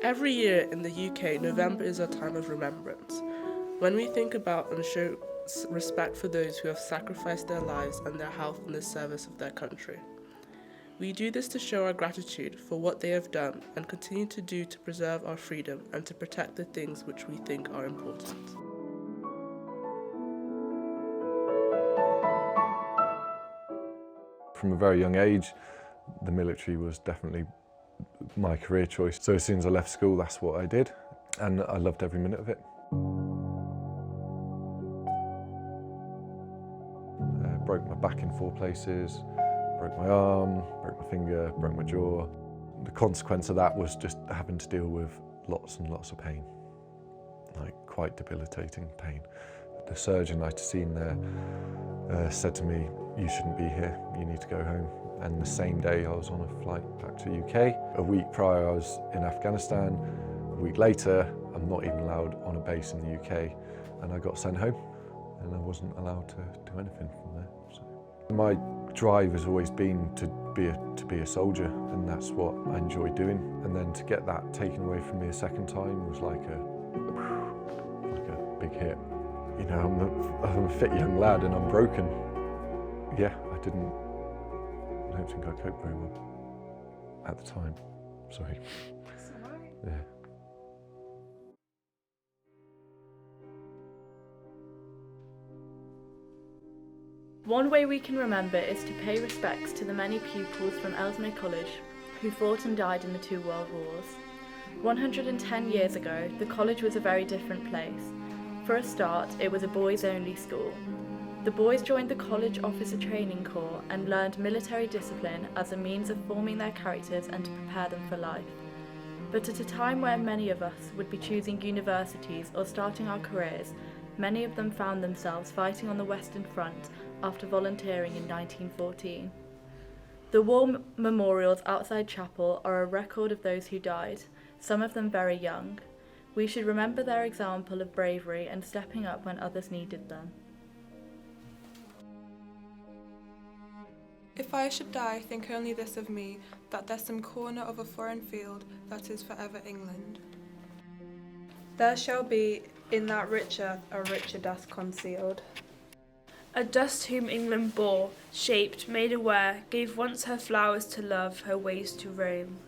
Every year in the UK, November is a time of remembrance, when we think about and show respect for those who have sacrificed their lives and their health in the service of their country. We do this to show our gratitude for what they have done and continue to do to preserve our freedom and to protect the things which we think are important. From a very young age, the military was definitely my career choice. So as soon as I left school, that's what I did, and I loved every minute of it. Broke my back in 4 places, broke my arm, broke my finger, broke my jaw. The consequence of that was just having to deal with lots and lots of pain, like quite debilitating pain. The surgeon I'd seen there said to me, "You shouldn't be here, you need to go home." And the same day I was on a flight back to the UK. A week prior I was in Afghanistan. A week later I'm not even allowed on a base in the UK, and I got sent home and I wasn't allowed to do anything from there. So my drive has always been to be a soldier, and that's what I enjoy doing. And then to get that taken away from me a second time was like a big hit. You know, I'm a fit young lad and I'm broken. Yeah, I don't think I coped very well at the time. Sorry. That's all right. Yeah. One way we can remember is to pay respects to the many pupils from Ellesmere College who fought and died in the 2 World Wars. 110 years ago, the college was a very different place. For a start, it was a boys-only school. The boys joined the College Officer Training Corps and learned military discipline as a means of forming their characters and to prepare them for life. But at a time where many of us would be choosing universities or starting our careers, many of them found themselves fighting on the Western Front after volunteering in 1914. The war memorials outside chapel are a record of those who died, some of them very young. We should remember their example of bravery and stepping up when others needed them. If I should die, think only this of me, that there's some corner of a foreign field that is forever England. There shall be in that rich earth a richer dust concealed. A dust whom England bore, shaped, made aware, gave once her flowers to love, her ways to roam.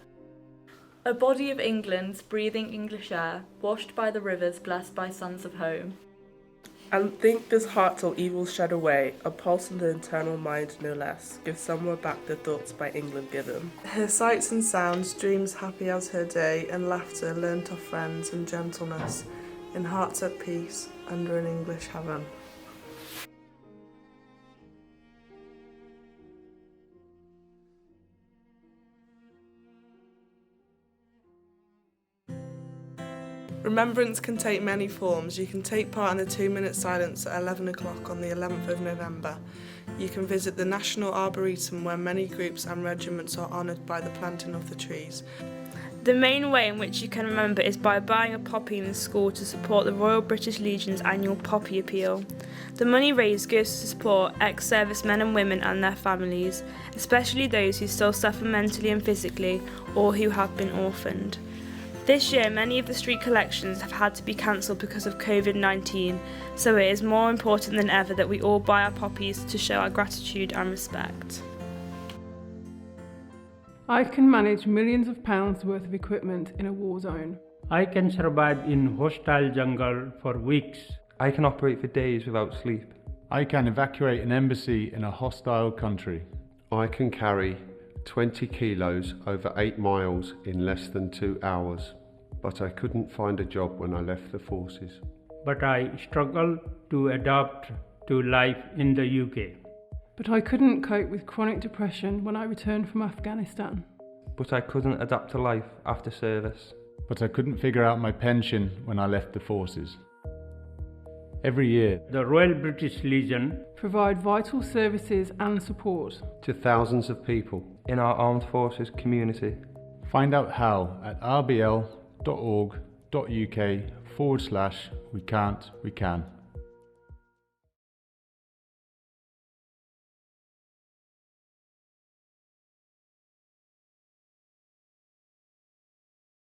A body of England's breathing English air, washed by the rivers, blessed by sons of home. And think this heart till evils shed away, a pulse in the internal mind no less, give somewhere back the thoughts by England given. Her sights and sounds, dreams happy as her day, and laughter learnt of friends and gentleness, in hearts at peace, under an English heaven. Remembrance can take many forms. You can take part in the 2-minute silence at 11 o'clock on the 11th of November. You can visit the National Arboretum, where many groups and regiments are honoured by the planting of the trees. The main way in which you can remember is by buying a poppy in the school to support the Royal British Legion's annual Poppy Appeal. The money raised goes to support ex-servicemen and women and their families, especially those who still suffer mentally and physically or who have been orphaned. This year, many of the street collections have had to be cancelled because of COVID-19, so it is more important than ever that we all buy our poppies to show our gratitude and respect. I can manage millions of pounds worth of equipment in a war zone. I can survive in hostile jungle for weeks. I can operate for days without sleep. I can evacuate an embassy in a hostile country. I can carry 20 kilos over 8 miles in less than 2 hours. But I couldn't find a job when I left the forces. But I struggled to adapt to life in the UK. But I couldn't cope with chronic depression when I returned from Afghanistan. But I couldn't adapt to life after service. But I couldn't figure out my pension when I left the forces. Every year, the Royal British Legion provide vital services and support to thousands of people in our armed forces community. Find out how at rbl.org.uk/we can't, we can.